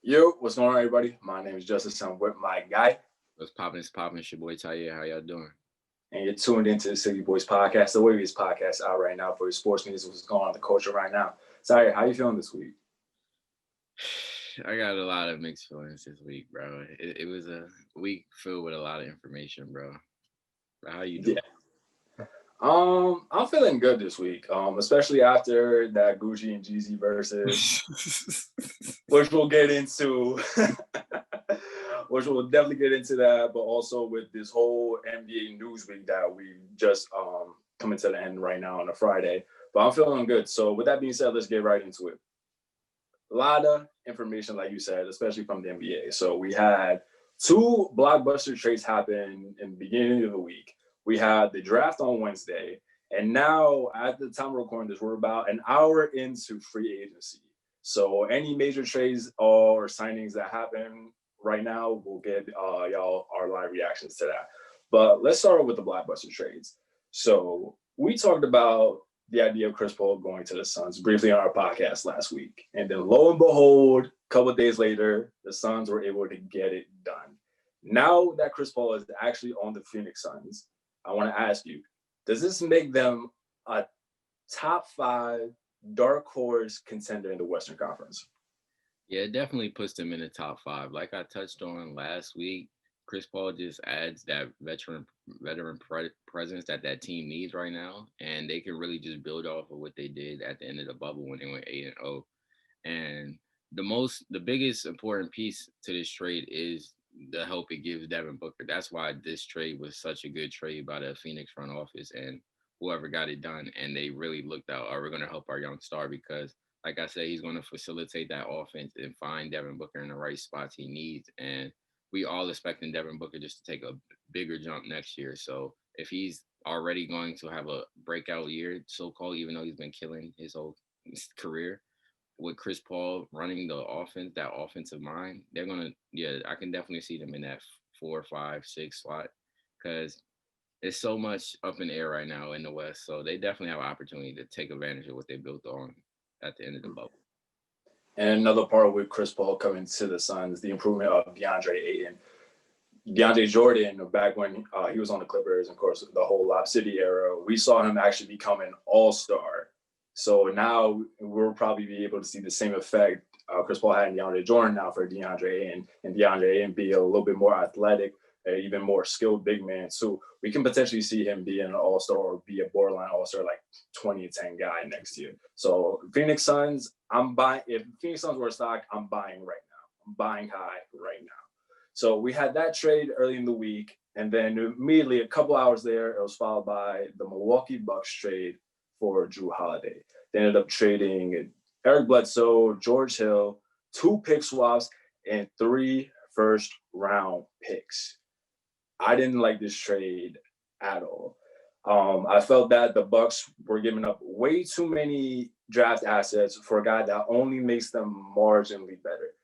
Yo, what's going on, everybody? My name is Justis. I'm with my guy, What's poppin'? It's poppin'. It's your boy Tyaire. How y'all doing? and you're tuned into the Silky Boys podcast, the wavest podcast out right now for your sports news. What's going on in the culture right now? Sorry, how you feeling this week? I got a lot of mixed feelings this week, bro. It was a week filled with a lot of information, bro. How you Yeah. doing? I'm feeling good this week. Especially after that Gucci and Jeezy versus, which we'll get into, which we'll definitely get into that, but also with this whole NBA news week that we just coming to the end right now on a Friday. But I'm feeling good. So with that being said, let's get right into it. A lot of information, like you said, especially from the NBA. So we had two blockbuster trades happen in the beginning of the week. We had the draft on Wednesday, and now at the time of recording this, we're about an hour into free agency. So any major trades or signings that happen right now, we'll get y'all our live reactions to that. But let's start with the blockbuster trades. So we talked about the idea of Chris Paul going to the Suns briefly on our podcast last week. And then lo and behold, a couple of days later, the Suns were able to get it done. Now that Chris Paul is actually on the Phoenix Suns, I want to ask you, does this make them a top five dark horse contender in the Western Conference? Yeah, it definitely puts them in the top five. Like I touched on last week, Chris Paul just adds that presence that team needs right now, and they can really just build off of what they did at the end of the bubble when they went 8-0. And the biggest important piece to this trade is the help it gives Devin Booker. That's why this trade was such a good trade by the Phoenix front office and whoever got it done. And they really looked out, are we going to help our young star? Because, like I said, he's going to facilitate that offense and find Devin Booker in the right spots he needs. And we all expecting Devin Booker just to take a bigger jump next year. So if he's already going to have a breakout year, so called, even though he's been killing his whole career, with Chris Paul running the offense, that offensive mind, they're gonna, yeah, I can definitely see them in that 4, 5, 6 slot because it's so much up in the air right now in the West. So they definitely have an opportunity to take advantage of what they built on at the end of the bubble. And another part with Chris Paul coming to the Suns, the improvement of DeAndre Ayton. DeAndre Jordan, back when he was on the Clippers, of course, the whole Lob City era, we saw him actually become an all-star. So now we'll probably be able to see the same effect Chris Paul had in DeAndre Jordan now for DeAndre and DeAndre and be a little bit more athletic, even more skilled big man. So we can potentially see him be an all-star or be a borderline all-star like 2010 guy next year. So Phoenix Suns, I'm buying. If Phoenix Suns were a stock, I'm buying right now. I'm buying high right now. So we had that trade early in the week, and then immediately a couple hours there, it was followed by the Milwaukee Bucks trade for Drew Holiday. They ended up trading Eric Bledsoe, George Hill, 2 pick swaps, and 3 first-round picks. I didn't like this trade at all. I felt that the Bucks were giving up way too many draft assets for a guy that only makes them marginally better.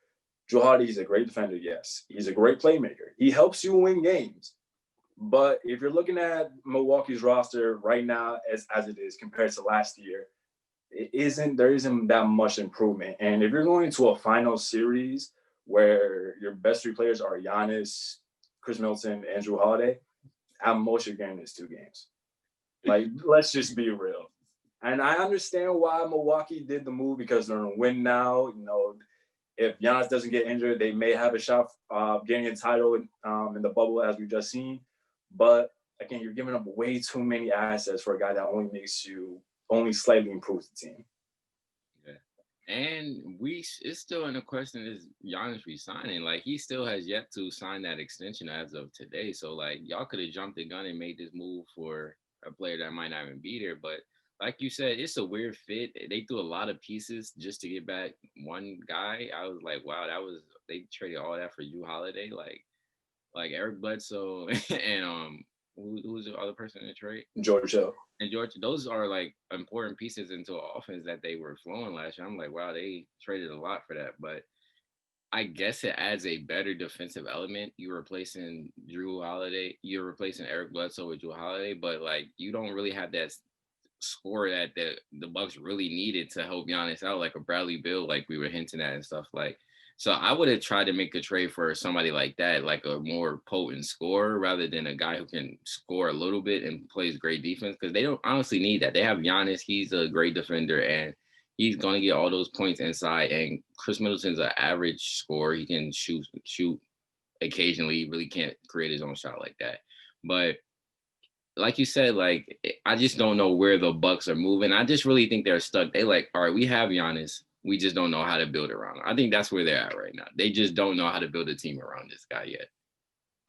Drew Holiday is a great defender, yes. He's a great playmaker. He helps you win games. But if you're looking at Milwaukee's roster right now as it is compared to last year, there isn't that much improvement. And if you're going to a final series where your best 3 players are Giannis, Chris Middleton, and Drew Holiday, at most you're getting is 2 games. Like, let's just be real. And I understand why Milwaukee did the move because they're in a win now. You know, if Giannis doesn't get injured, they may have a shot getting a title in the bubble, as we've just seen. But again, you're giving up way too many assets for a guy that only slightly improves the team. Yeah. And it's still in the question, is Giannis resigning? Like, he still has yet to sign that extension as of today. So, like, y'all could have jumped the gun and made this move for a player that might not even be there. But like you said, it's a weird fit. They threw a lot of pieces just to get back one guy. I was like, wow, they traded all that for you Holiday, like Eric Bledsoe and who's the other person in the trade? George Hill. And George, those are like important pieces into an offense that they were flowing last year. I'm like, wow, they traded a lot for that. But I guess it adds a better defensive element. You're replacing Drew Holiday, you're replacing Eric Bledsoe with Drew Holiday, but like you don't really have that score that the Bucks really needed to help Giannis out, like a Bradley Beal, like we were hinting at and stuff. Like, So I would have tried to make a trade for somebody like that, like a more potent scorer rather than a guy who can score a little bit and plays great defense, because they don't honestly need that. They have Giannis, he's a great defender and he's going to get all those points inside. And Chris Middleton's an average scorer. He can shoot occasionally. He really can't create his own shot like that. But like you said, like I just don't know where the Bucks are moving. I just really think they're stuck. They like, all right, we have Giannis. We just don't know how to build around him. I think that's where they're at right now. They just don't know how to build a team around this guy yet.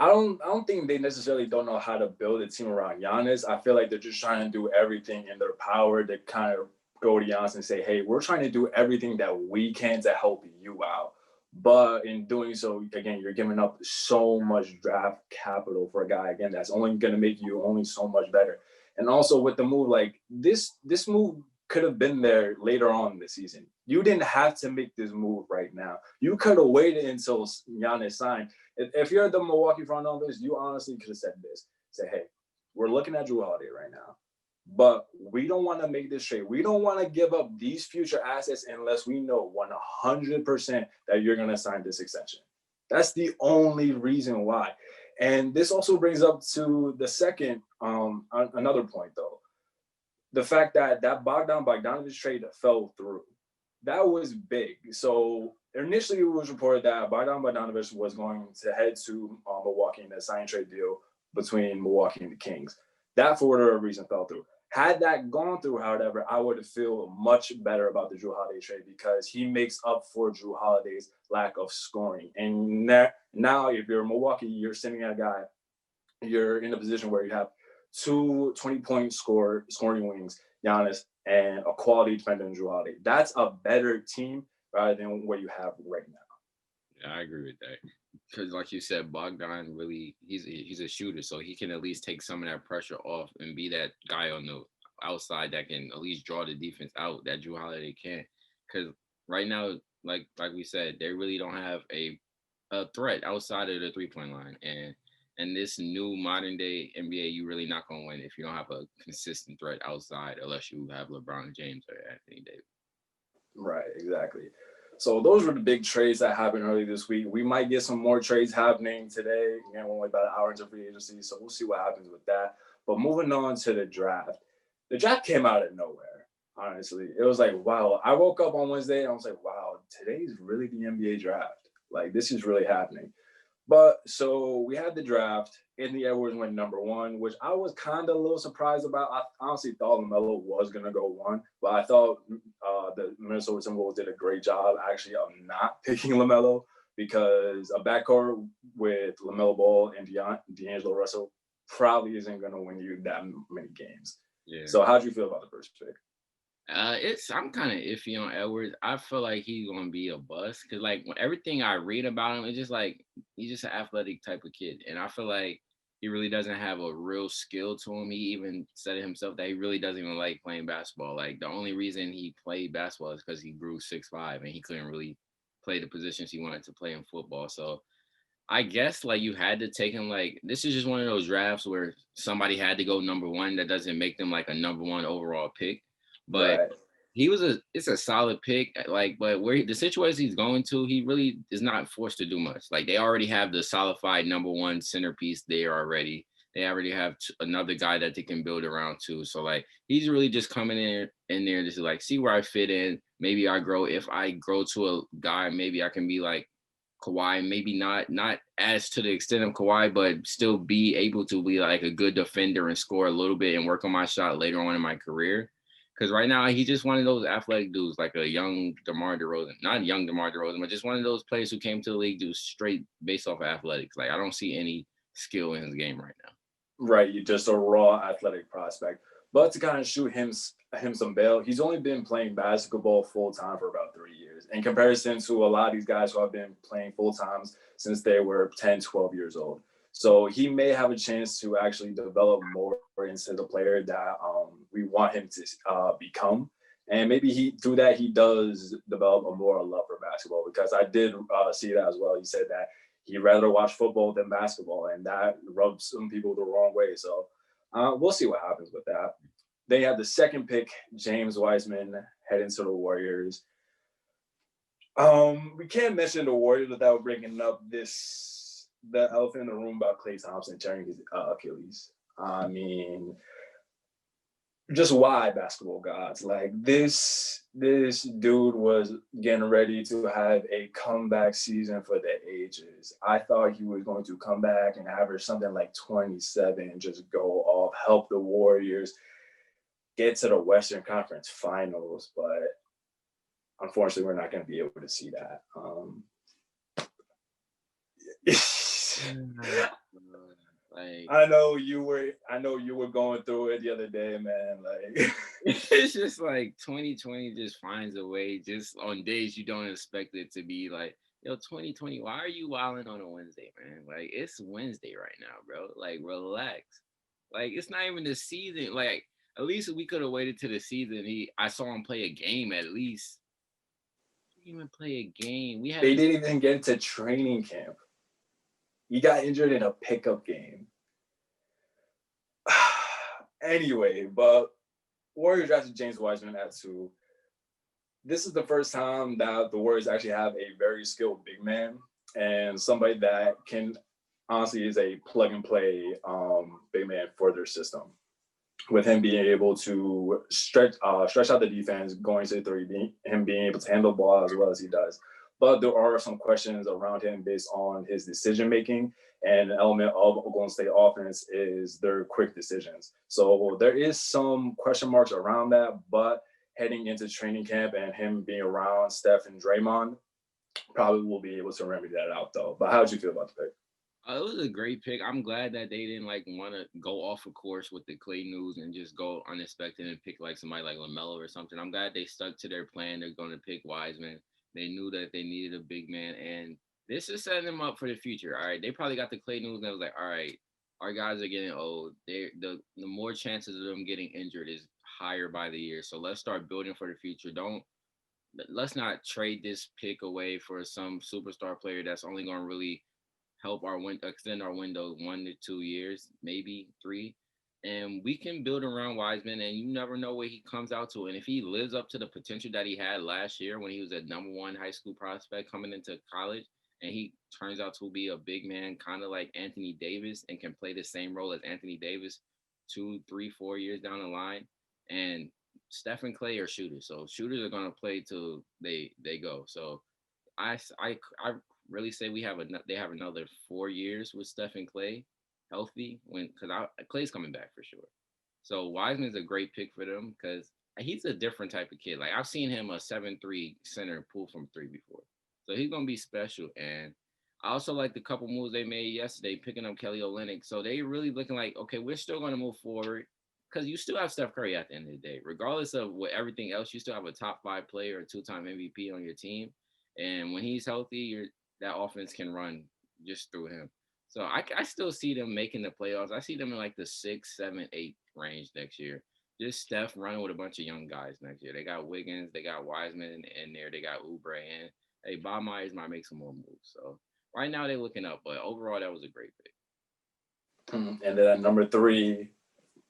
I don't think they necessarily don't know how to build a team around Giannis. I feel like they're just trying to do everything in their power to kind of go to Giannis and say, hey, we're trying to do everything that we can to help you out. But in doing so, again, you're giving up so much draft capital for a guy, again, that's only going to make you only so much better. And also with the move, like this move could have been there later on in the season. You didn't have to make this move right now. You could have waited until Giannis signed. If you're the Milwaukee front office, you honestly could have said this. Say, hey, we're looking at Jrue Holiday right now, but we don't want to make this trade. We don't want to give up these future assets unless we know 100% that you're going to sign this extension. That's the only reason why. And this also brings up to the second, another point, though. The fact that Bogdanovich trade fell through. That was big. So initially it was reported that Bogdanovich was going to head to Milwaukee in a sign trade deal between Milwaukee and the Kings. That, for whatever reason, fell through. Had that gone through, however, I would feel much better about the Jrue Holiday trade because he makes up for Jrue Holiday's lack of scoring. And now, if you're Milwaukee, you're sending a guy, you're in a position where you have two 20-point scoring wings, Giannis, and a quality defender in Jrue Holiday. That's a better team rather than what you have right now. Yeah, I agree with that. Because, like you said, Bogdan really he's a shooter, so he can at least take some of that pressure off and be that guy on the outside that can at least draw the defense out that Jrue Holiday can't. Because right now, like we said, they really don't have a threat outside of the 3-point line, and this new modern day NBA, you really not gonna win if you don't have a consistent threat outside, unless you have LeBron James or Anthony Davis. Right, exactly. So those were the big trades that happened early this week. We might get some more trades happening today. Again, we're only about an hour into free agency, so we'll see what happens with that. But moving on to the draft. The draft came out of nowhere, honestly. It was like, wow. I woke up on Wednesday and I was like, wow, today's really the NBA draft. Like, this is really happening. But so we had the draft. Anthony Edwards went number 1, which I was kind of a little surprised about. I honestly thought LaMelo was going to go 1, but I thought the Minnesota Timberwolves did a great job actually of not picking LaMelo because a backcourt with LaMelo Ball and D'Angelo Russell probably isn't going to win you that many games. Yeah. So how'd you feel about the first pick? I'm kind of iffy on Edwards. I feel like he's gonna be a bust because like everything I read about him, it's just like he's just an athletic type of kid, and I feel like he really doesn't have a real skill to him. He even said it himself that he really doesn't even like playing basketball. Like the only reason he played basketball is because he grew 6'5" and he couldn't really play the positions he wanted to play in football. So I guess like you had to take him. Like this is just one of those drafts where somebody had to go number 1. That doesn't make them like a number 1 overall pick. But Right. it's a solid pick. Like, but the situation he's going to, he really is not forced to do much. Like they already have the solidified number 1 centerpiece there already. They already have another guy that they can build around too. So like he's really just coming in there just to like see where I fit in. Maybe I grow. If I grow to a guy, maybe I can be like Kawhi, maybe not as to the extent of Kawhi, but still be able to be like a good defender and score a little bit and work on my shot later on in my career. Because right now he's just one of those athletic dudes, like a young DeMar DeRozan, not young DeMar DeRozan, but just one of those players who came to the league do straight based off of athletics. Like I don't see any skill in his game right now. Right, you're just a raw athletic prospect. But to kind of shoot him some bail, he's only been playing basketball full time for about 3 years in comparison to a lot of these guys who have been playing full times since they were 10, 12 years old. So he may have a chance to actually develop more into the player that we want him to become. And maybe through that, he does develop a more love for basketball because I did see that as well. He said that he'd rather watch football than basketball, and that rubs some people the wrong way. So we'll see what happens with that. They have the second pick, James Wiseman, heading to the Warriors. We can't mention the Warriors without bringing up the elephant in the room about Klay Thompson tearing his Achilles. I mean, just why basketball gods? Like this dude was getting ready to have a comeback season for the ages. I thought he was going to come back and average something like 27 and just go off, help the Warriors get to the Western Conference Finals, but unfortunately, we're not going to be able to see that. Like, I know you were going through it the other day, man. Like it's just like 2020 just finds a way, just on days you don't expect it to be like, yo, 2020, why are you wilding on a Wednesday, man? Like, it's Wednesday right now, bro. Like, relax. Like, it's not even the season. Like, at least we could have waited to the season. I saw him play a game at least. He didn't even play a game. We had they didn't even get into training camp. He got injured in a pickup game. Anyway, but Warriors drafted James Wiseman at 2. This is the first time that the Warriors actually have a very skilled big man and somebody that can honestly is a plug and play big man for their system. With him being able to stretch out the defense, going to the three, him being able to handle the ball as well as he does. But there are some questions around him based on his decision making, and an element of Golden State offense is their quick decisions. So there is some question marks around that, but heading into training camp and him being around Steph and Draymond, probably will be able to remedy that out though. But how did you feel about the pick? It was a great pick. I'm glad that they didn't like want to go off of course with the Clay news and just go unexpected and pick like somebody like LaMelo or something. I'm glad they stuck to their plan. They're going to pick Wiseman. They knew that they needed a big man, and this is setting them up for the future. All right, they probably got the Clay news and it was like, all right, our guys are getting old. The more chances of them getting injured is higher by the year. So let's start building for the future. Don't Let's not trade this pick away for some superstar player that's only going to really help our extend our window 1 to 2 years, maybe 3. And we can build around Wiseman, and you never know what he comes out to. And if he lives up to the potential that he had last year when he was a #1 high school prospect coming into college, and he turns out to be a big man, kind of like Anthony Davis, and can play the same role as Anthony Davis 2, 3, 4 years down the line. And Steph and Clay are shooters, so shooters are gonna play till they go. So I really say they have another 4 years with Steph and Clay healthy because Clay's coming back for sure. So Wiseman's a great pick for them because he's a different type of kid. Like I've seen him a 7'3" center pull from three before, so he's gonna be special. And I also like the couple moves they made yesterday, picking up Kelly Olynyk. So they really looking like, okay, we're still gonna move forward because you still have Steph Curry at the end of the day, regardless of what everything else. You still have a top 5 player, a 2-time MVP on your team, and when he's healthy, that offense can run just through him. So I still see them making the playoffs. I see them in like the 6, 7, 8 range next year. Just Steph running with a bunch of young guys next year. They got Wiggins, they got Wiseman in there, they got Oubre, and hey, Bob Myers might make some more moves. So right now they're looking up, but overall that was a great pick. And then at number 3,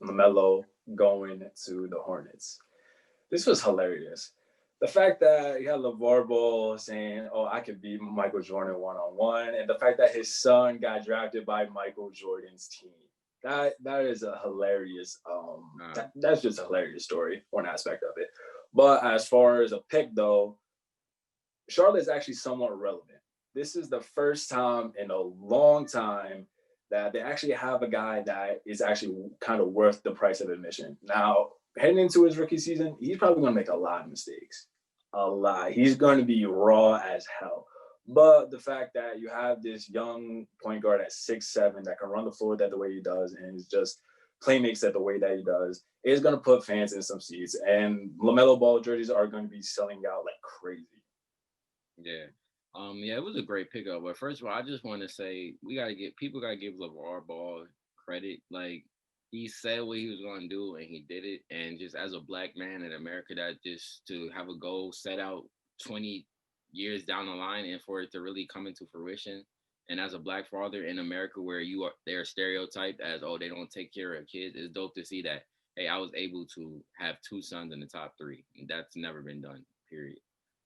LaMelo going to the Hornets. This was hilarious. The fact that he had LeVar Ball saying, "Oh, I could beat Michael Jordan one-on-one," and the fact that his son got drafted by Michael Jordan's team. That is a hilarious. That's just a hilarious story, one aspect of it. But as far as a pick, though, Charlotte is actually somewhat relevant. This is the first time in a long time that they actually have a guy that is actually kind of worth the price of admission. Now, heading into his rookie season, he's probably going to make a lot of mistakes. A lot. He's going to be raw as hell. But the fact that you have this young point guard at 6'7" that can run the floor that the way he does and is just playmakes that the way that he does is going to put fans in some seats. And LaMelo Ball jerseys are going to be selling out like crazy. Yeah. Yeah, it was a great pickup. But first of all, I just want to say people gotta give LeVar Ball credit. Like he said what he was gonna do and he did it. And just as a black man in America, that just to have a goal set out 20 years down the line and for it to really come into fruition. And as a black father in America where they're stereotyped as, oh, they don't take care of kids, it's dope to see that, hey, I was able to have 2 sons in the top 3. And that's never been done, period.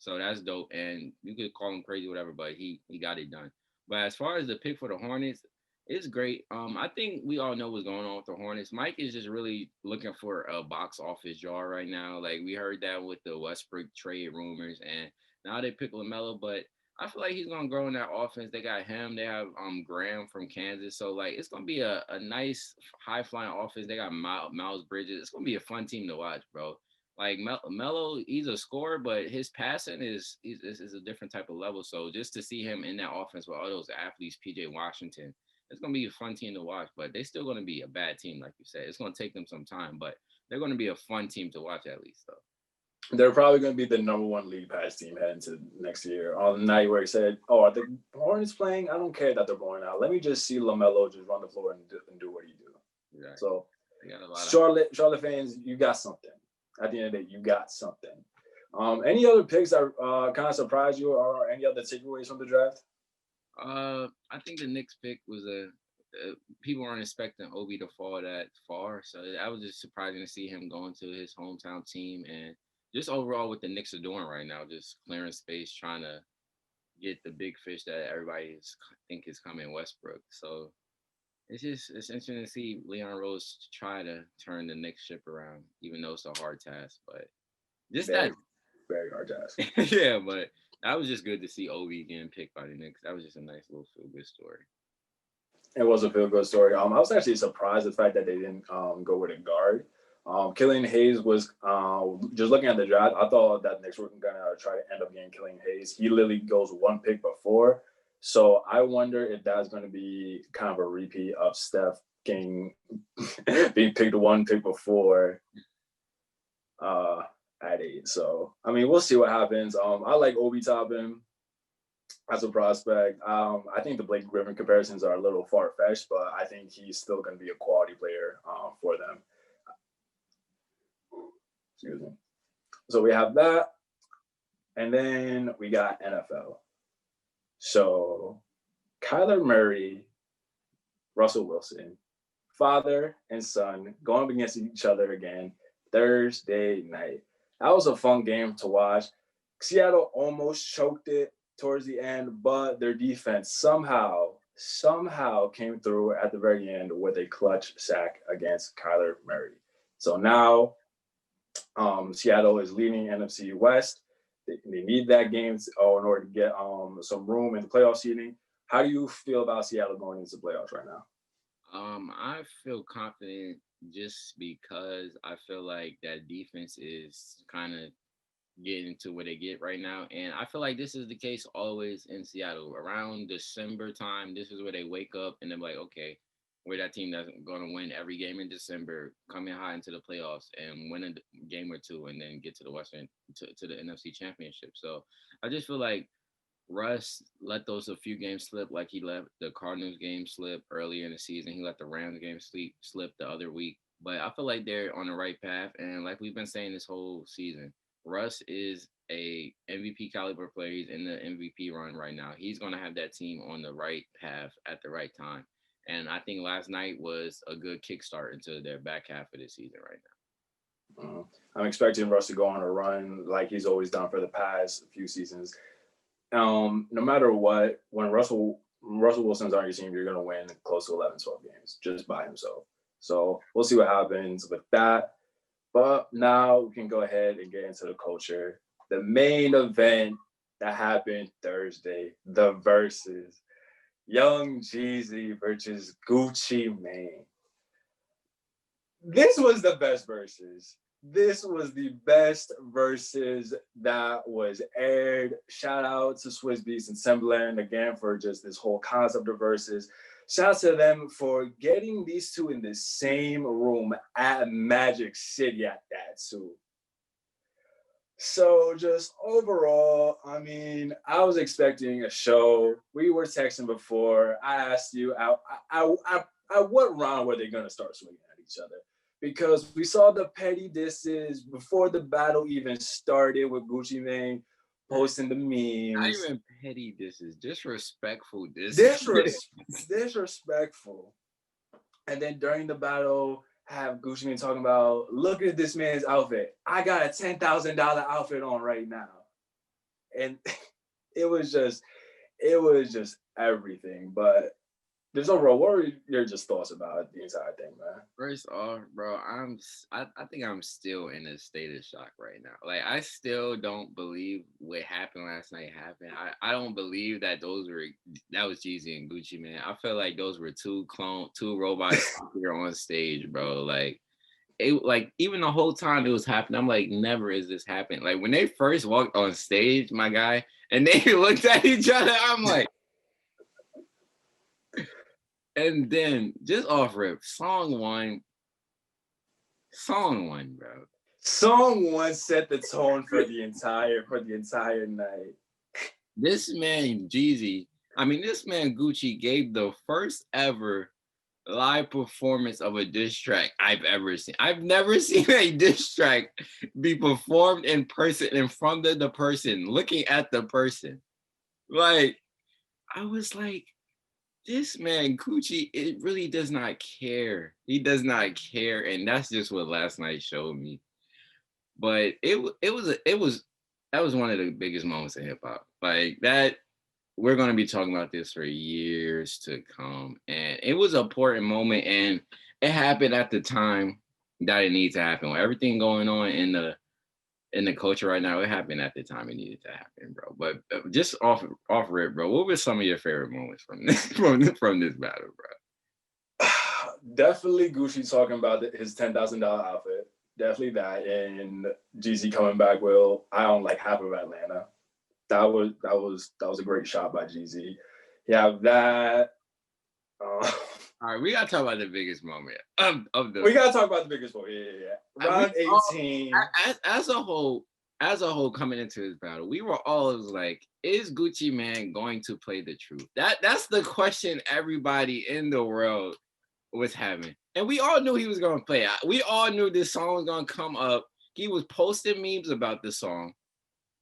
So that's dope. And you could call him crazy, whatever, but he got it done. But as far as the pick for the Hornets, it's great. I think we all know what's going on with the Hornets. Mike is just really looking for a box office draw right now. Like we heard that with the Westbrook trade rumors, and now they pick LaMelo, but I feel like he's gonna grow in that offense. They got him. They have Graham from Kansas, so like it's gonna be a nice high flying offense. They got Miles Bridges. It's gonna be a fun team to watch, bro. Like Melo, he's a scorer, but his passing is a different type of level. So just to see him in that offense with all those athletes, PJ Washington, it's gonna be a fun team to watch. But they're still gonna be a bad team, like you said. It's gonna take them some time, but they're gonna be a fun team to watch at least, though. They're probably going to be the number one league pass team heading to next year. On the night where he said, "Oh, are the Hornets playing? I don't care that they're blowing out. Let me just see LaMelo just run the floor and do what he do." Exactly. So, They got a lot Charlotte fans, you got something. At the end of the day, you got something. Any other picks that kind of surprised you, or any other takeaways from the draft? I think the Knicks pick was people weren't expecting Obi to fall that far, so I was just surprising to see him going to his hometown team and just overall what the Knicks are doing right now, just clearing space, trying to get the big fish that everybody think is coming, Westbrook. So it's interesting to see Leon Rose try to turn the Knicks ship around, even though it's a hard task. But just Very, that, very hard task. yeah. But that was just good to see Obi getting picked by the Knicks. That was just a nice little feel good story. It was a feel good story. I was actually surprised the fact that they didn't go with a guard. Killian Hayes was just looking at the draft. I thought that Knicks were going to try to end up getting Killian Hayes. He literally goes one pick before. So I wonder if that's going to be kind of a repeat of Steph getting being picked one pick before at 8. So, I mean, we'll see what happens. I like Obi Toppin as a prospect. I think the Blake Griffin comparisons are a little far fetched, but I think he's still going to be a quality player for them. Excuse me. So we have that, and then we got NFL. So Kyler Murray, Russell Wilson, father and son going up against each other again Thursday night. That was a fun game to watch. Seattle almost choked it towards the end, but their defense somehow came through at the very end with a clutch sack against Kyler Murray. So now Seattle is leading NFC West. They need that game in order to get some room in the playoff seeding. How do you feel about Seattle going into the playoffs right now? I feel confident just because I feel like that defense is kind of getting to where they get right now. And I feel like this is the case always in Seattle. Around December time, this is where they wake up and they're like, okay, we're that team that's going to win every game in December, come in high into the playoffs and win a game or two and then get to the Western, to the NFC Championship. So I just feel like Russ let those a few games slip, like he let the Cardinals game slip earlier in the season. He let the Rams game slip the other week. But I feel like they're on the right path. And like we've been saying this whole season, Russ is a MVP caliber player. He's in the MVP run right now. He's going to have that team on the right path at the right time. And I think last night was a good kickstart into their back half of the season right now. I'm expecting Russ to go on a run like he's always done for the past few seasons. No matter what, when Russell Wilson's on your team, you're going to win close to 11, 12 games just by himself. So we'll see what happens with that. But now we can go ahead and get into the culture. The main event that happened Thursday, the Verzuz. Young Jeezy versus Gucci Mane. This was the best Verzuz. This was the best Verzuz that was aired. Shout out to Swiss Beats and Semblend again for just this whole concept of Verzuz. Shout out to them for getting these two in the same room at Magic City at that too. So just overall, I mean, I was expecting a show. We were texting before. I asked you, at what round were they going to start swinging at each other? Because we saw the petty disses before the battle even started with Gucci Mane posting the memes. Not even petty disses, disrespectful disses. Disrespectful. And then during the battle, have Gucci Mane talking about, look at this man's outfit. I got a $10,000 outfit on right now. and it was just everything. But just overall, what were your just thoughts about the entire thing, man? First off, bro, I think I'm still in a state of shock right now. Like I still don't believe what happened last night happened. I don't believe that that was Jeezy and Gucci, man. I feel like those were two robots here on stage, bro. Like even the whole time it was happening, I'm like, never is this happening. Like when they first walked on stage, my guy, and they looked at each other, I'm like, and then just off rip, song one, bro. Song one set the tone for the entire night. This man this man Gucci gave the first ever live performance of a diss track I've ever seen. I've never seen a diss track be performed in person in front of the person, looking at the person. Like, I was like, this man Gucci, it really does not care. He does not care, and that's just what last night showed me. But it was that was one of the biggest moments in hip hop. Like that, we're gonna be talking about this for years to come, and it was an important moment, and it happened at the time that it needed to happen. With everything going on in the culture right now, it happened at the time it needed to happen, bro. But just off rip, bro, what were some of your favorite moments from this from this battle, bro? Definitely Gucci talking about his $10,000 outfit. Definitely that, and Jeezy coming back with "I own like half of Atlanta." That was a great shot by Jeezy. You have that. All right, we gotta talk about the biggest moment of the. We gotta talk about the biggest one. Yeah. Round 18. As a whole, coming into this battle, we were all like, "Is Gucci Mane going to play the truth?" That's the question everybody in the world was having, and we all knew he was gonna play. We all knew this song was gonna come up. He was posting memes about the song,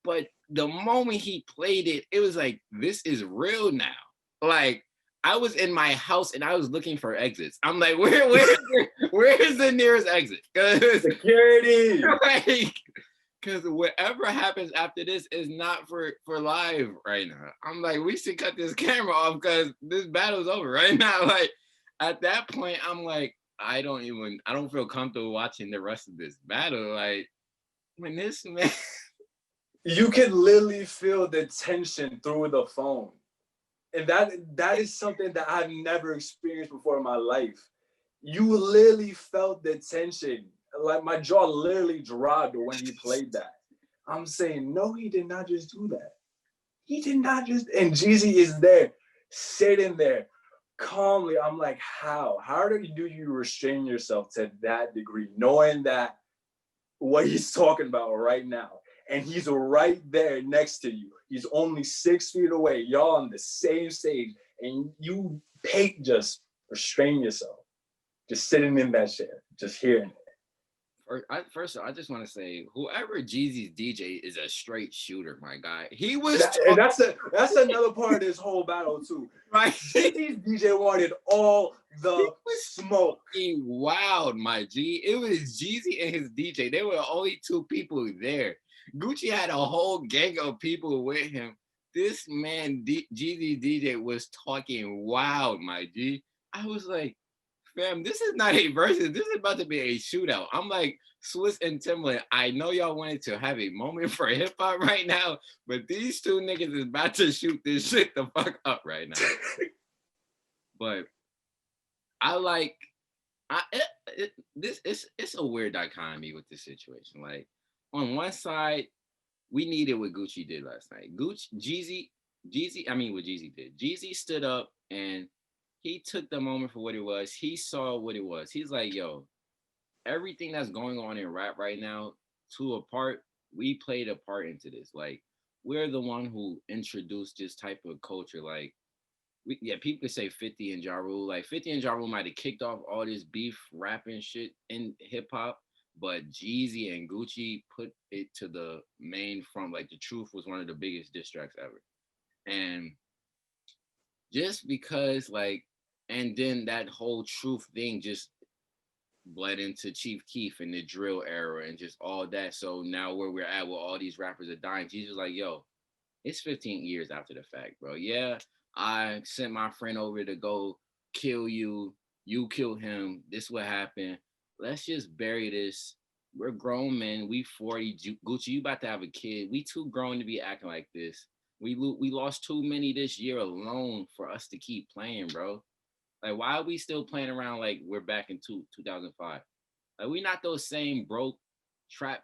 but the moment he played it, it was like, this is real now. Like, I was in my house and I was looking for exits. I'm like, where is the nearest exit? Security. Because whatever happens after this is not for live right now. I'm like, we should cut this camera off because this battle's over right now. Like, at that point, I'm like, I don't feel comfortable watching the rest of this battle. Like, when this man. You can literally feel the tension through the phone. And that is something that I've never experienced before in my life. You literally felt the tension. Like my jaw literally dropped when he played that. I'm saying, no, he did not just do that. He did not just, and Jeezy is there, sitting there calmly. I'm like, how? How do you restrain yourself to that degree, knowing that what he's talking about right now? And he's right there next to you. He's only 6 feet away. Y'all on the same stage, and you just restrain yourself, just sitting in that chair, just hearing it. First, I just want to say, whoever Jeezy's DJ is a straight shooter, my guy. He was, and that's another part of this whole battle too. Right? Jeezy's DJ wanted all the smoke. Wild, my G. It was Jeezy and his DJ. They were only two people there. Gucci had a whole gang of people with him. This man, Jeezy DJ, was talking wild, my G. I was like, fam, this is not a versus. This is about to be a shootout. I'm like, Swiss and Timbaland, I know y'all wanted to have a moment for hip hop right now, but these two niggas is about to shoot this shit the fuck up right now. But it's a weird dichotomy with this situation. Like, on one side, we needed what Gucci did last night. What Jeezy did. Jeezy stood up and he took the moment for what it was. He saw what it was. He's like, yo, everything that's going on in rap right now, we played a part into this. Like, we're the one who introduced this type of culture. Like, people could say 50 and Ja Rule. Like, 50 and Ja Rule might have kicked off all this beef rapping shit in hip hop, but Jeezy and Gucci put it to the main front. Like, The Truth was one of the biggest diss tracks ever. And just because, like, and then that whole Truth thing just bled into Chief Keef and the drill era and just all that. So now where we're at with all these rappers are dying, Jesus like, yo, It's 15 years after the fact, bro. Yeah, I sent my friend over to go kill you. You killed him. This what happened. Let's just bury this. We're grown men. We 40. Gucci, you about to have a kid. We too grown to be acting like this. We lost too many this year alone for us to keep playing, bro. Like, why are we still playing around like we're back in 2005? Like, we not those same broke trap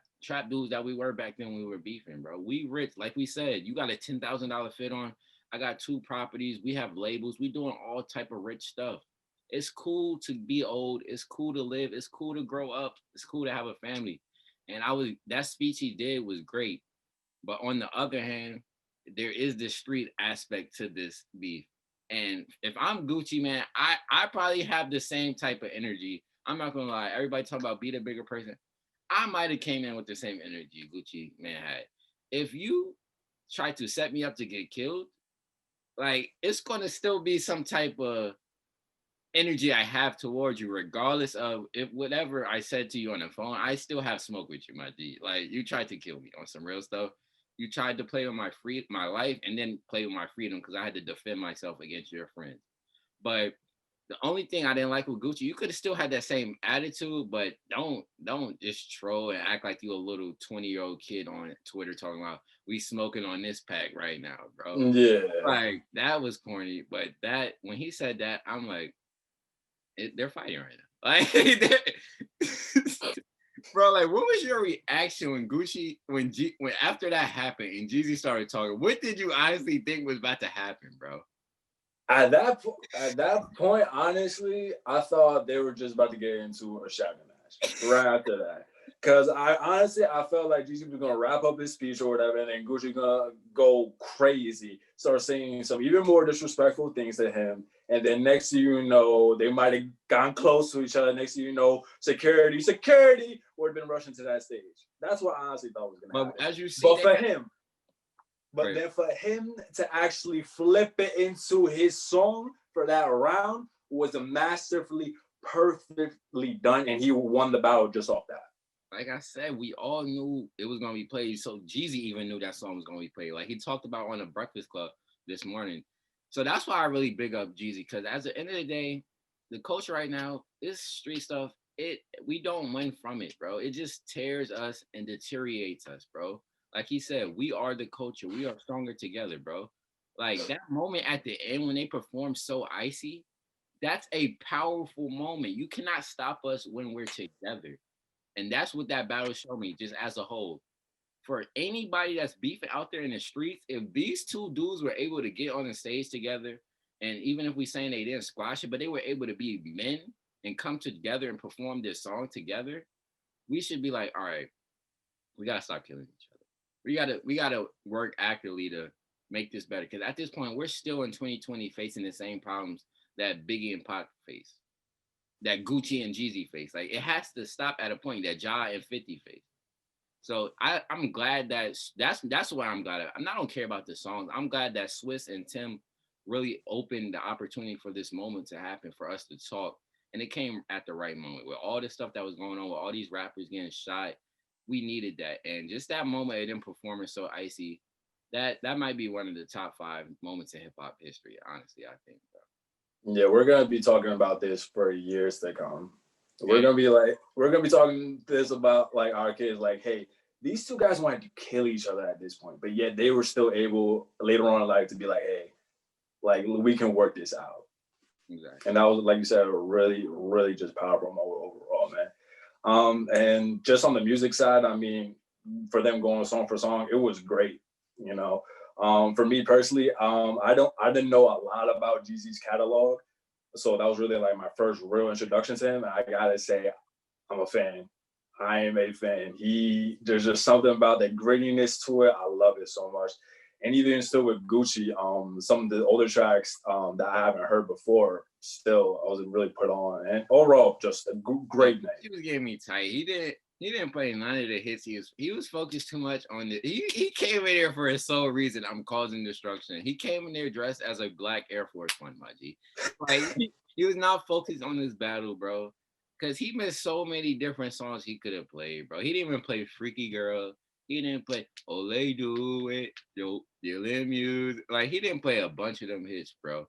dudes that we were back then when we were beefing, bro. We rich, like we said. You got a $10,000 fit on. I got 2 properties. We have labels. We doing all type of rich stuff. It's cool to be old. It's cool to live. It's cool to grow up. It's cool to have a family. And that speech he did was great. But on the other hand, there is the street aspect to this beef. And if I'm Gucci, man, I probably have the same type of energy. I'm not gonna lie. Everybody talk about be the bigger person. I might have came in with the same energy Gucci man had. If you try to set me up to get killed, like it's gonna still be some type of energy I have towards you, regardless of if whatever I said to you on the phone, I still have smoke with you, my G. Like you tried to kill me on some real stuff. You tried to play with my life, and then play with my freedom because I had to defend myself against your friends. But the only thing I didn't like with Gucci, you could have still had that same attitude, but don't just troll and act like you a little 20-year-old kid on Twitter talking about we smoking on this pack right now, bro. Yeah. Like that was corny. But that when he said that, I'm like, they're fighting right now. Like, bro, like, what was your reaction when when after that happened and Jeezy started talking? What did you honestly think was about to happen, bro? At that point, honestly, I thought they were just about to get into a shadow match right after that. Cause I felt like Jeezy was gonna wrap up his speech or whatever, and then Gucci gonna go crazy, start saying some even more disrespectful things to him, and then next thing you know, they might have gone close to each other. Next thing you know, security would have been rushing to that stage. That's what I honestly thought was gonna But happen. as you see, But for him, but right. then for him to actually flip it into his song for that round was a masterfully, perfectly done, and he won the battle just off that. Like I said, we all knew it was gonna be played. So Jeezy even knew that song was gonna be played. Like he talked about on the Breakfast Club this morning. So that's why I really big up Jeezy because at the end of the day, the culture right now, this street stuff, we don't win from it, bro. It just tears us and deteriorates us, bro. Like he said, we are the culture. We are stronger together, bro. Like that moment at the end when they perform So Icy, that's a powerful moment. You cannot stop us when we're together. And that's what that battle showed me, just as a whole. For anybody that's beefing out there in the streets, if these two dudes were able to get on the stage together, and even if we saying they didn't squash it, but they were able to be men and come together and perform this song together, we should be like, all right, we gotta stop killing each other. We gotta work actively to make this better. Because at this point, we're still in 2020 facing the same problems that Biggie and Pac face, that Gucci and Jeezy face. Like it has to stop at a point that Ja and 50 face. So I'm glad that's why I'm glad. I don't care about the songs. I'm glad that Swiss and Tim really opened the opportunity for this moment to happen for us to talk. And it came at the right moment with all this stuff that was going on with all these rappers getting shot. We needed that. And just that moment of them performing So Icy, that might be one of the top 5 moments in hip hop history, honestly, I think. Yeah, we're gonna be talking about this for years to come. Yeah. We're gonna be talking this about like our kids, like, hey, these two guys wanted to kill each other at this point, but yet they were still able later on in life to be like, hey, like we can work this out. Exactly. And that was, like you said, a really, really just powerful moment overall, man. And just on the music side, I mean, for them going song for song, it was great. You know, for me personally, I didn't know a lot about Jeezy's catalog, so that was really like my first real introduction to him. And I gotta say, I'm a fan. I am a fan. There's just something about that grittiness to it. I love it so much. And even still with Gucci, some of the older tracks that I haven't heard before, still I was really put on. And overall, just a great night. He was getting me tight. He didn't play none of the hits. He was focused too much on the. He came in there for his sole reason. I'm causing destruction. He came in there dressed as a black Air Force One, my G. Like he was not focused on this battle, bro. Because he missed so many different songs he could have played, bro. He didn't even play Freaky Girl. He didn't play Ole Do It, Dylan Muse. Like he didn't play a bunch of them hits, bro.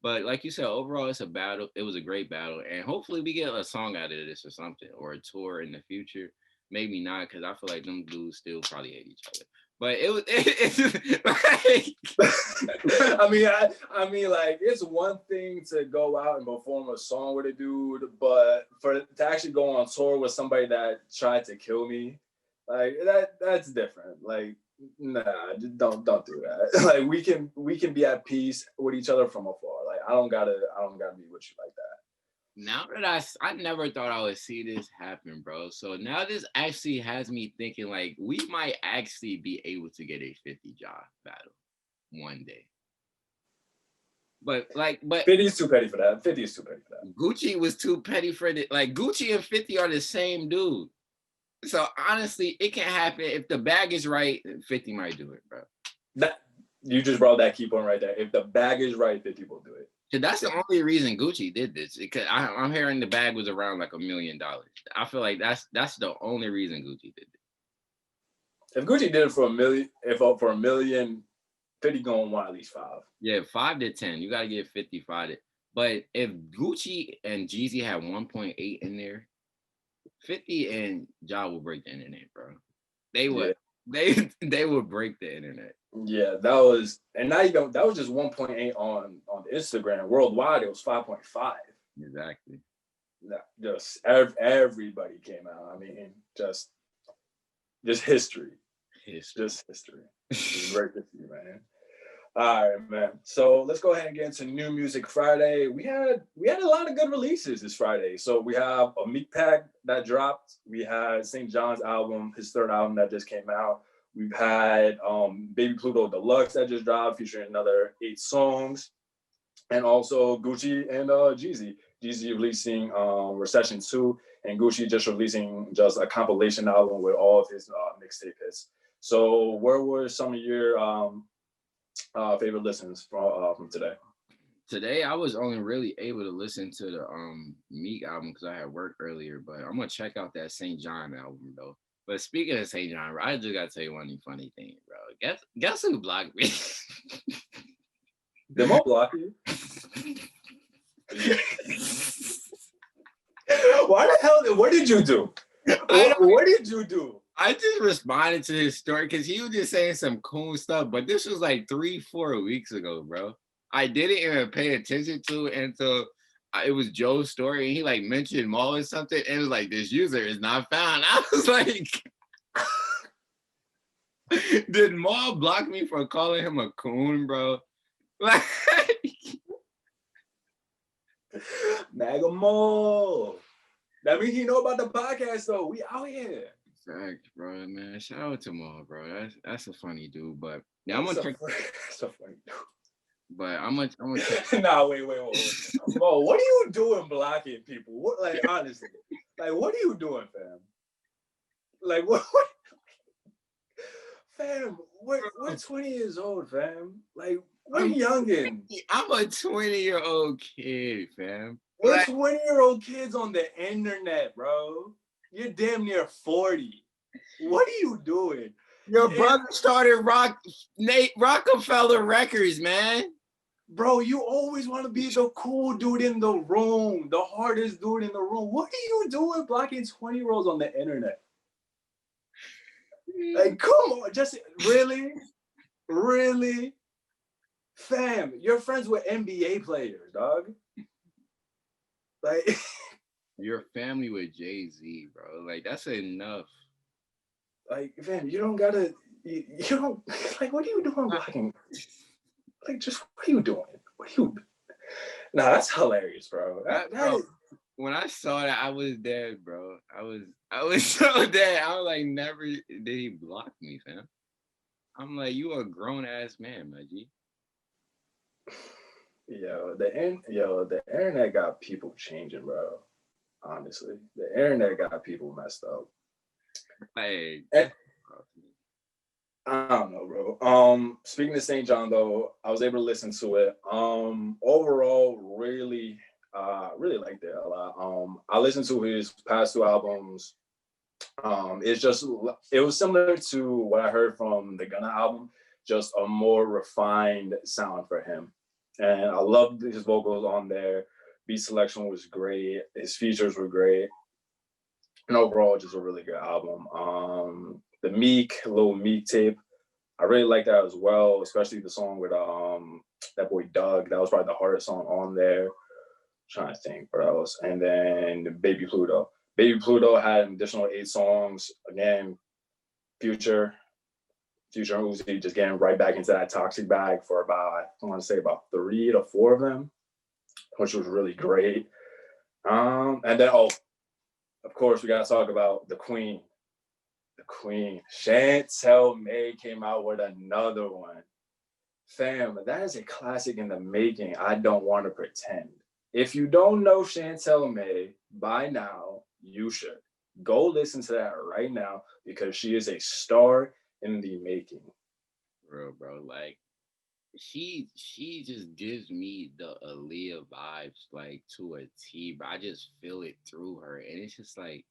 But like you said, overall, it's a battle. It was a great battle, and hopefully we get a song out of this or something, or a tour in the future. Maybe not, because I feel like them dudes still probably hate each other. But it was, it's like, I mean, like it's one thing to go out and perform a song with a dude, but to actually go on tour with somebody that tried to kill me, like that's different. Like, nah, just don't do that. Like we can be at peace with each other from afar. Like I don't gotta be with you like that. now that I never thought I would see this happen, bro. So now this actually has me thinking like we might actually be able to get a 50 job battle one day. But 50 is too petty for that. 50 is too petty for that. Gucci was too petty for it. Like Gucci and 50 are the same dude. So honestly, it can happen if the bag is right. 50 might do it, bro. That you just brought that key point right there. If the bag is right, 50 will do it. That's the only reason Gucci did this. Because I'm hearing the bag was around like $1 million. I feel like that's the only reason Gucci did it. If Gucci did it for $1 million, for $1 million, 50 gonna want at least 5. Yeah, 5 to 10. You gotta get 55. But if Gucci and Jeezy had 1.8 in there, 50 and Ja will break the internet, bro. They would. Yeah. They would break the internet. Yeah, that was, and not even that was just 1.8 on Instagram. Worldwide, it was 5.5. Exactly. Just everybody came out. I mean, just history. Just history. Great history, man. All right, man. So let's go ahead and get into New Music Friday. We had a lot of good releases this Friday. So we have a Meek Pack that dropped. We had St. John's album, his 3rd album that just came out. We've had Baby Pluto Deluxe that just dropped, featuring another 8 songs. And also Gucci and Jeezy. Jeezy releasing Recession 2, and Gucci just releasing just a compilation album with all of his mixtape hits. So where were some of your favorite listens from today? Today, I was only really able to listen to the Meek album because I had work earlier, but I'm going to check out that St. John album, though. But speaking of St. John, I just got to tell you one funny thing, bro. Guess who blocked me? Did Mo block you? Why the hell? What did you do? What did you do? I just responded to his story because he was just saying some cool stuff, but this was like 3-4 weeks ago, bro. I didn't even pay attention to it until it was Joe's story, and he like mentioned Maul or something, and it was like, this user is not found. I was like, did Maul block me for calling him a coon, bro? Like, Mega Maul. That means he know about the podcast, though. We out here. Fact, bro, man. Shout out to Maul, bro. That's a funny dude, but yeah, I'm gonna check. That's a funny dude. But I'm gonna Nah, wait. Mo, what are you doing blocking people? What, like, honestly, like, what are you doing, fam? Like, what? Fam, we're 20 years old, fam. Like, we're youngin'. I'm a 20-year-old kid, fam. We're 20-year-old kids on the internet, bro. You're damn near 40. What are you doing? Your brother started Rockefeller Records, man. Bro, you always want to be the cool dude in the room, the hardest dude in the room. What are you doing blocking 20-year-olds on the internet? Like, come on, just really? Fam, you're friends with NBA players, dog. Like, your family with Jay-Z, bro. Like, that's enough. Like, fam, you don't gotta, you don't, like, what are you doing blocking? Like, just, what are you doing? Nah, that's hilarious, bro. When I saw that, I was dead, bro. I was so dead. I was like, never did he block me, fam. I'm like, you a grown-ass man, my G. The internet got people changing, bro. Honestly, the internet got people messed up. Hey, I don't know, bro. Speaking of St. John, though, I was able to listen to it. Overall, really liked it a lot. I listened to his past 2 albums. It was similar to what I heard from the Gunna album, just a more refined sound for him. And I loved his vocals on there. Beat selection was great. His features were great. And overall, just a really good album. The little Meek tape, I really like that as well, especially the song with that boy Doug. That was probably the hardest song on there. Trying to think what else. And then Baby Pluto. Baby Pluto had an additional 8 songs. Again, Future and Uzi just getting right back into that toxic bag for about, I want to say about 3 to 4 of them, which was really great. And then, of course, we got to talk about the Queen. The Queen. Chantel May came out with another one. Fam, that is a classic in the making. I don't want to pretend. If you don't know Chantel May by now, you should. Go listen to that right now because she is a star in the making. Bro, like she just gives me the Aaliyah vibes like to a T, but I just feel it through her. And it's just like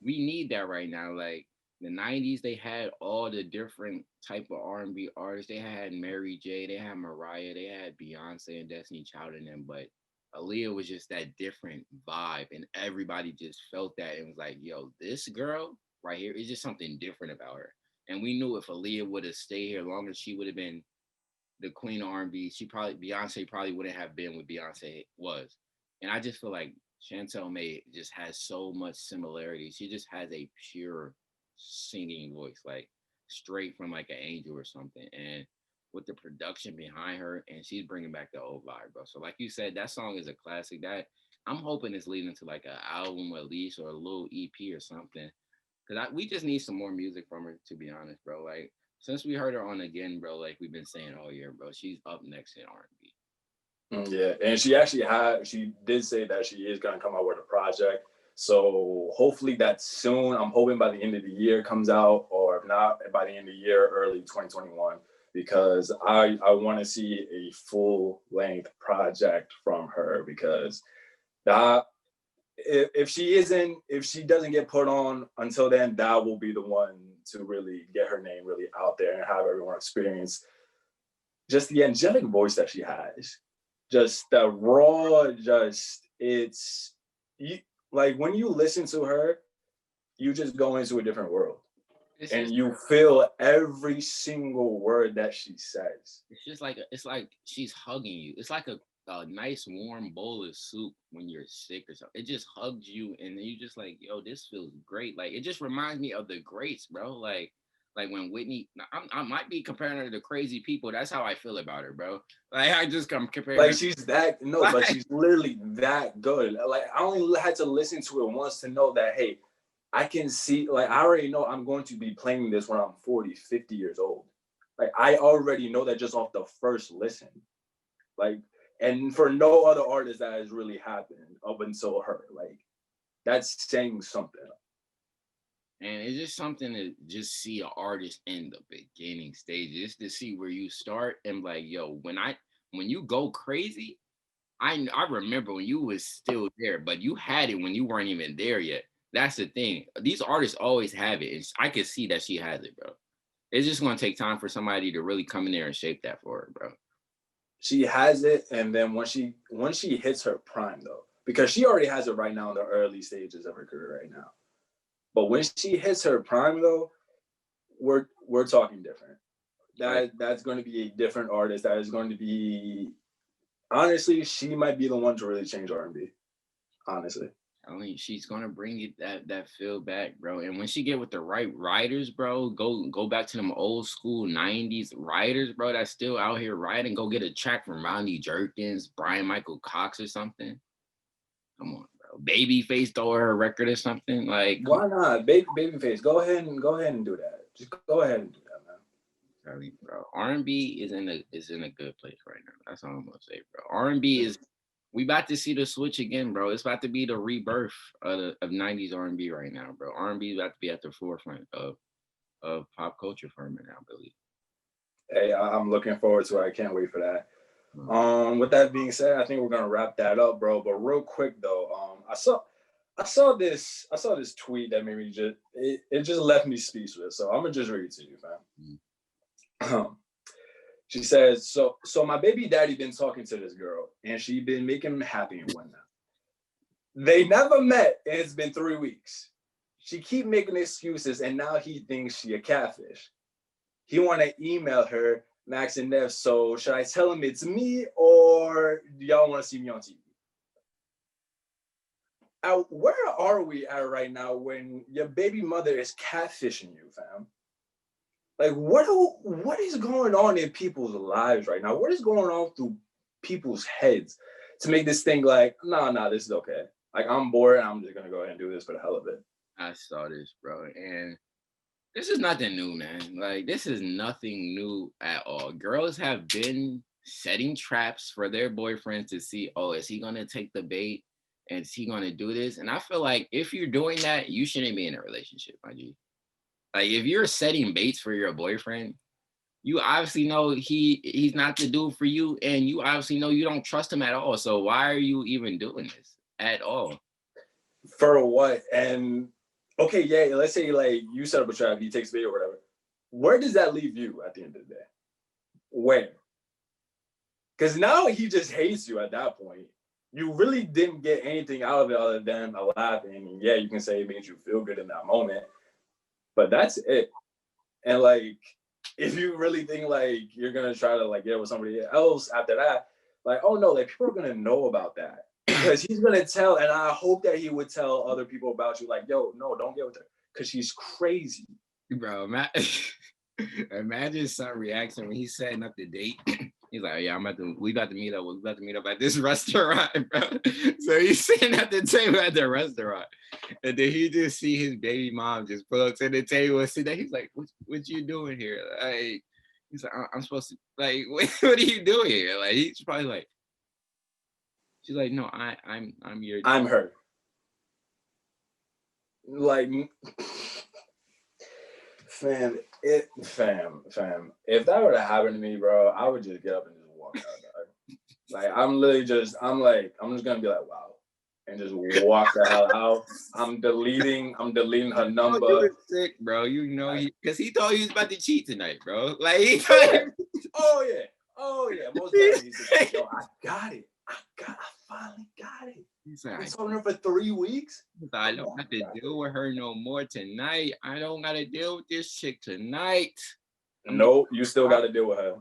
we need that right now. Like the 90s, they had all the different type of R&B artists. They had Mary J, they had Mariah, they had Beyonce and Destiny Child in them, but Aaliyah was just that different vibe, and everybody just felt that and was like, "Yo, this girl right here is just something different about her." And we knew if Aaliyah would have stayed here longer, she would have been the queen of R&B. Beyonce probably wouldn't have been what Beyonce was. And I just feel like Chantel May just has so much similarity. She just has a pure singing voice, like straight from like an angel or something. And with the production behind her, and she's bringing back the old vibe, bro. So like you said, that song is a classic. That I'm hoping it's leading to like an album at least or a little EP or something. Cause we just need some more music from her, to be honest, bro. Like since we heard her on again, bro, like we've been saying all year, bro, she's up next in R&B. Yeah, and she did say that she is gonna come out with a project. So hopefully that's soon. I'm hoping by the end of the year comes out, or if not, by the end of the year, early 2021, because I want to see a full length project from her because that if she doesn't get put on until then, that will be the one to really get her name really out there and have everyone experience just the angelic voice that she has, just the raw, just it's you, like when you listen to her, you just go into a different world It's and just you feel every single word that she says. it's like she's hugging you. It's like a nice warm bowl of soup when you're sick or something. It just hugs you and you just like, yo, this feels great. Like it just reminds me of the greats, bro. Like when Whitney, I might be comparing her to crazy people. That's how I feel about her, bro. Like I just come comparing Like her. she's that no, Like, but she's literally that good. Like I only had to listen to it once to know that hey, I can see, like I already know I'm going to be playing this when I'm 40, 50 years old. Like I already know that just off the first listen. Like, and for no other artist that has really happened up until her. Like that's saying something. and it's just something to just see an artist in the beginning stages, to see where you start and like, yo, when you go crazy, I remember when you was still there, but you had it when you weren't even there yet. That's the thing. These artists always have it. And I can see that she has it, bro. It's just gonna take time for somebody to really come in there and shape that for her, bro. She has it, and then once she hits her prime though, because she already has it right now in the early stages of her career right now. But when she hits her prime though, we're talking different. Right. That's going to be a different artist. That is going to be honestly, she might be the one to really change R&B. Honestly, I mean, she's gonna bring it that feel back, bro. And when she get with the right writers, bro, go back to them old school '90s writers, bro. That's still out here writing. Go get a track from Ronnie Jerkins, Brian Michael Cox, or something. Come on, bro. Babyface throw her a record or something. Like, come why not, Babyface? Go ahead and do that. Just go ahead and do that, man. on, bro. R&B is in a good place right now. That's all I'm gonna say, bro. R&B is we about to see the switch again, bro. It's about to be the rebirth of '90s R&B right now, bro. R&B is about to be at the forefront of pop culture for me now, I believe. Hey, I'm looking forward to it. I can't wait for that. Mm. With that being said, I think we're gonna wrap that up, bro. But real quick though, I saw this tweet that made me it just left me speechless. So I'm gonna just read it to you, fam. She says, so my baby daddy been talking to this girl and she been making him happy and whatnot. They never met and it's been 3 weeks. She keep making excuses and now he thinks she a catfish. He want to email her, Max and Nev. So should I tell him it's me or do y'all want to see me on TV? Where are we at right now when your baby mother is catfishing you, fam? Like, what is going on in people's lives right now? What is going on through people's heads to make this thing like, nah, this is okay. Like, I'm bored and I'm just gonna go ahead and do this for the hell of it. I saw this, bro, and this is nothing new, man. Like, this is nothing new at all. Girls have been setting traps for their boyfriends to see, oh, is he gonna take the bait? And is he gonna do this? And I feel like if you're doing that, you shouldn't be in a relationship, my G. Like, if you're setting baits for your boyfriend, you obviously know he's not the dude for you, and you obviously know you don't trust him at all. So why are you even doing this at all? For what? And okay, yeah, let's say like you set up a trap, he takes bait or whatever. Where does that leave you at the end of the day? Where? Because now he just hates you at that point. You really didn't get anything out of it other than a laugh. And yeah, you can say it made you feel good in that moment. But that's it. And like, if you really think like you're gonna try to like get with somebody else after that, like, oh no, like people are gonna know about that because he's gonna tell. And I hope that he would tell other people about you, like, yo, no, don't get with her because she's crazy, bro. Imagine some reaction when he's setting up the date. He's like, yeah, we about to meet up at this restaurant, bro. So he's sitting at the table at the restaurant. And then he just see his baby mom just pull up to the table and sit there. He's like, what you doing here? Like, he's like, I'm supposed to, like, what are you doing here? Like, he's probably like, she's like, no, I'm her. Like, fam. If that were to happen to me, bro, I would just get up and just walk out. Like, I'm just gonna be like, wow, and just walk the hell out. I'm deleting her number. You sick, bro. You know, because he thought he was about to cheat tonight, bro. Like, he oh yeah, most definitely. He's like, yo, I got it. I finally got it. He's like, I told her for 3 weeks. I don't have to deal with her no more tonight. I don't got to deal with this chick tonight. Nope, you still got to deal with her.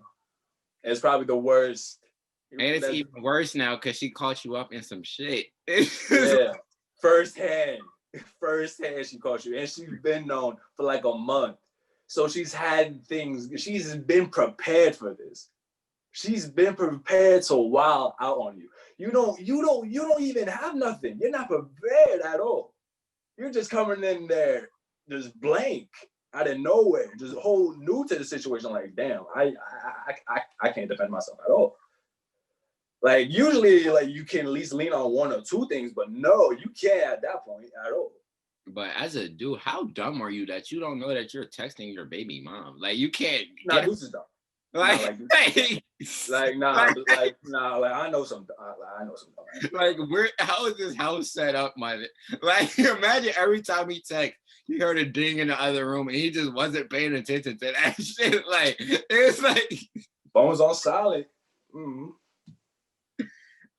It's probably the worst. And it's even worse now because she caught you up in some shit. Yeah, firsthand, she caught you. And she's been known for like a month. So she's had things, she's been prepared for this. She's been prepared to wild out on you. You don't even have nothing. You're not prepared at all. You're just coming in there just blank out of nowhere, just whole new to the situation. Like, damn, I can't defend myself at all. Like, usually, like, you can at least lean on one or two things, but no, you can't at that point at all. But as a dude, how dumb are you that you don't know that you're texting your baby mom? Like, you can't. Nah, this is dumb. Like, I know some. Like, how is this house set up, man? Like, imagine every time he text, he heard a ding in the other room, and he just wasn't paying attention to that shit. Like, it's like phone's on silent. Mm-hmm.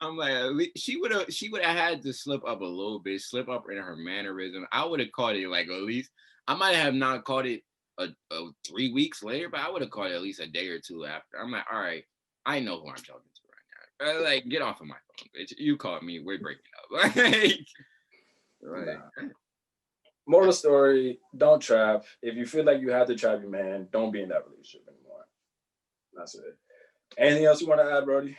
I'm like, she would have had to slip up a little bit, slip up in her mannerism. I would have caught it like at least. I might have not caught it 3 weeks later, but I would have caught it at least a day or two after. I'm like, all right, I know who I'm talking to right now. Like, get off of my phone, bitch. You called me. We're breaking up. Right. Moral story: don't trap. If you feel like you have to trap your man, don't be in that relationship anymore. That's it. Anything else you want to add, Brody?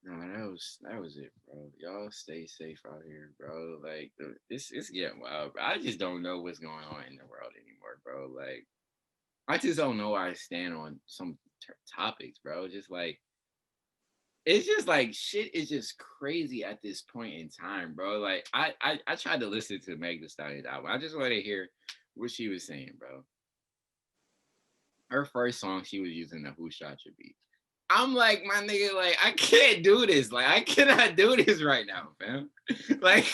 No, that was it, bro. Y'all stay safe out here, bro. Like, it's getting wild, bro. I just don't know what's going on in the world anymore, bro. Like, I just don't know where I stand on some topics, bro. Just like, it's just like shit is just crazy at this point in time, bro. Like, I tried to listen to Meg Thee Stallion's album. I just want to hear what she was saying, bro. Her first song, she was using the Who Shot Your beat. I'm like, my nigga, like, I can't do this. Like, I cannot do this right now, fam. Like,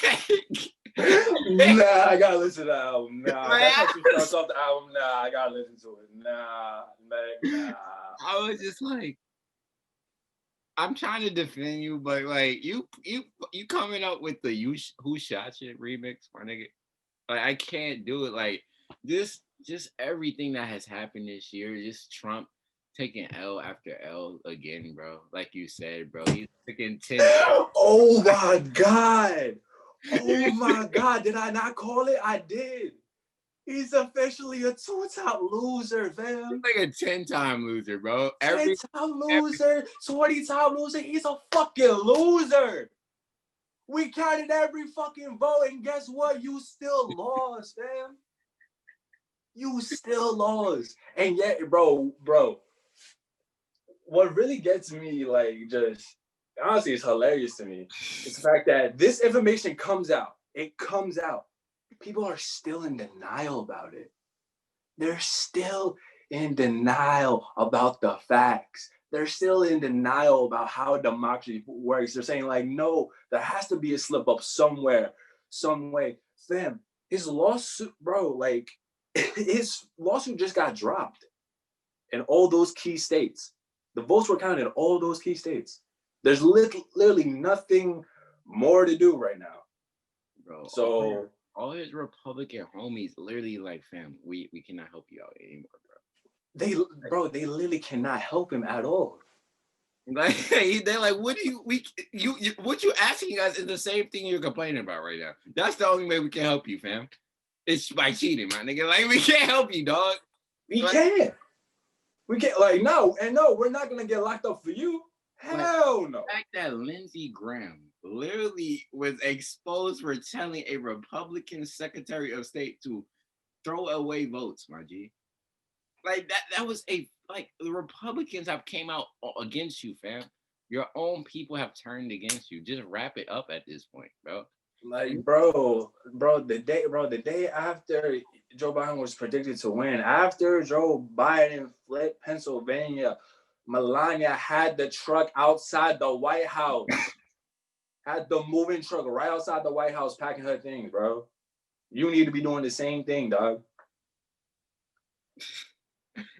Nah, I gotta listen to the album. Nah, Man, that's how she starts off the album. Nah, I gotta listen to it. Nah, man, nah. I was just like, I'm trying to defend you, but like you coming up with the Who Shot Shit remix, my nigga. Like I can't do it. Like just everything that has happened this year, just Trump taking L after L again, bro. Like you said, bro, he's taking 10. Oh my God. Oh my God. Did I not call it? I did. He's officially a two-time loser, fam. He's like a 10-time loser, bro. 10-time loser, 20-time loser. He's a fucking loser. We counted every fucking vote, and guess what? You still lost, fam. You still lost. And yet, bro, what really gets me, like, just honestly, it's hilarious to me. It's the fact that this information comes out. It comes out. People are still in denial about it. They're still in denial about the facts. They're still in denial about how democracy works. They're saying, like, no, there has to be a slip up somewhere, some way. Fam, his lawsuit, bro, like, his lawsuit just got dropped in all those key states. The votes were counted in all those key states. There's literally nothing more to do right now. Bro, So all his Republican homies literally like, fam, we cannot help you out anymore, they literally cannot help him at all. Like they're like, what do you what you asking us is the same thing you're complaining about right now. That's the only way we can help you, fam. It's by cheating, my nigga. Like we can't help you, dog. We can't. We can't. Like no, we're not gonna get locked up for you. Hell no. The fact that Lindsey Graham literally was exposed for telling a Republican Secretary of State to throw away votes, my G. Like that was like the Republicans have came out against you, fam. Your own people have turned against you. Just wrap it up at this point, bro. Like, bro, the day after Joe Biden was predicted to win, after Joe Biden fled Pennsylvania, Melania had the truck outside the White House. Had the moving truck right outside the White House packing her things, bro. You need to be doing the same thing, dog.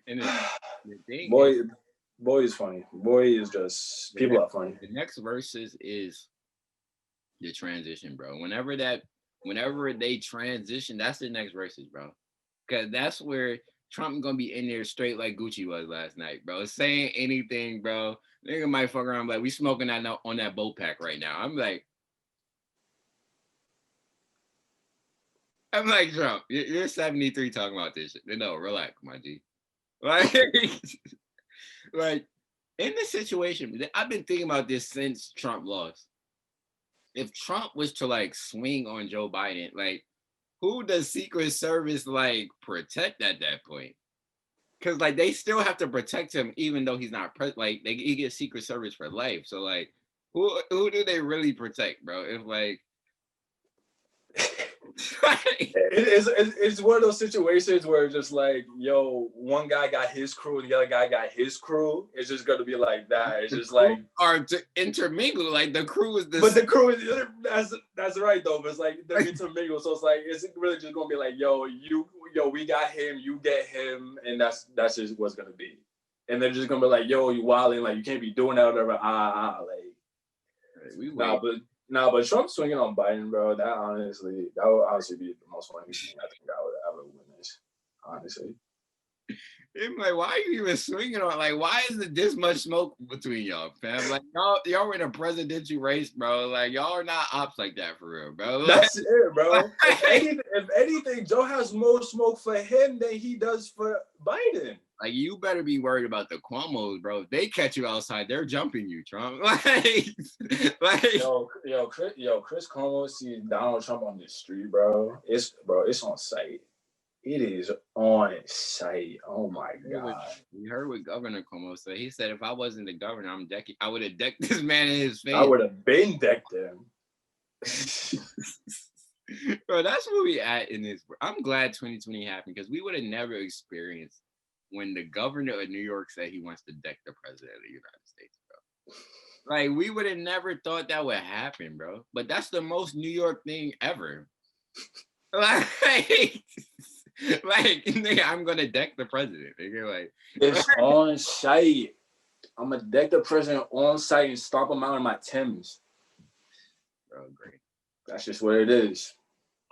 And the thing boy is funny. Boy is just people are funny. The next Verzuz is the transition, bro. Whenever they transition, that's the next Verzuz, bro. Cause that's where Trump gonna be in there straight like Gucci was last night, bro. Saying anything, bro. Nigga might fuck around like we smoking that on that boat pack right now. I'm like Trump, you're 73 talking about this shit. No, relax, my G. Like, like in this situation, I've been thinking about this since Trump lost. If Trump was to like swing on Joe Biden, like who does Secret Service like protect at that point? Because like they still have to protect him even though he's not he gets Secret Service for life. So like who do they really protect, bro? If like it's one of those situations where it's just like, yo, one guy got his crew and the other guy got his crew. It's just gonna be like that. It's just like or to intermingle, like the crew is but the crew is that's right though. But it's like they're intermingle, so it's like it's really just gonna be like, yo, we got him, you get him, and that's just what's gonna be. And they're just gonna be like, yo, you wilding, like you can't be doing that, whatever. But Trump swinging on Biden, bro, that would honestly be the most funny thing I think I would ever witness, honestly. I'm like, why are you even swinging on? Like, why is it this much smoke between y'all, fam? Like, y'all were in a presidential race, bro. Like, y'all are not ops like that for real, bro. Like, that's it, bro. If anything, Joe has more smoke for him than he does for Biden. Like, you better be worried about the Cuomo's, bro. If they catch you outside, they're jumping you, Trump. Chris Cuomo sees Donald Trump on the street, bro. It's on site. It is on site. Oh my God. We heard what Governor Cuomo said. He said, if I wasn't the governor, I would have decked this man in his face. I would have been decked him. Bro, that's where we at in this. I'm glad 2020 happened because we would have never experienced when the governor of New York said he wants to deck the president of the United States, bro. Like, we would have never thought that would happen, bro. But that's the most New York thing ever. Like, like, nigga, I'm gonna deck the president. Nigga, like, It's on site. I'm gonna deck the president on site and stomp him out in my Timbs. bro, great. That's just what it is.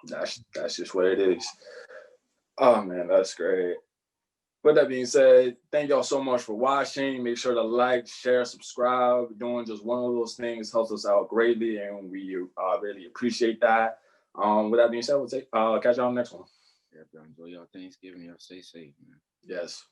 That's just what it is. Oh man, that's great. With that being said, thank y'all so much for watching. Make sure to like, share, subscribe. Doing just one of those things helps us out greatly, and we really appreciate that. With that being said, we'll catch y'all on the next one. Yeah, bro, enjoy y'all Thanksgiving. Y'all stay safe, man. Yes.